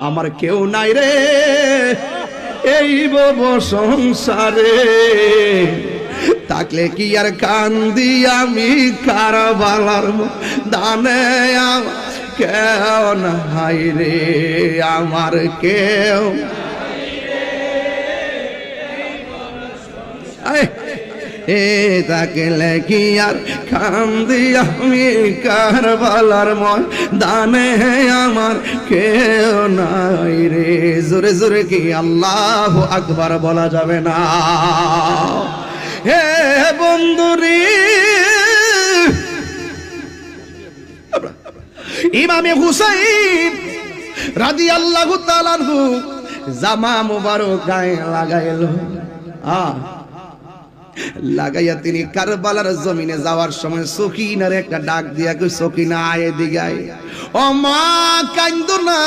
আমার কেউ নাই রে এই ভব সংসারে, থাকলে কি আর কান্দি আমি কারবালার দানে, কেউ নাই রে আমার কেউ, এ থাকলে কি আর কান্দি আমি কারবালার দানে, আমার কেউ নাই রে। জোরে জোরে কি আল্লাহু আকবার বলা যাবে না? হে বন্ধুরি, ইমামে হুসাইন রাদিয়াল্লাহু তাআলা আনহু জামা মুবারক গায়ে লাগাইলো, লাগাইয়া তিনি কারবালার জমিনে যাওয়ার সময় সকিনার একটা ডাক দিয়া কই, সকিনা আয় এদিকে আয়। ও মা কান্দো না,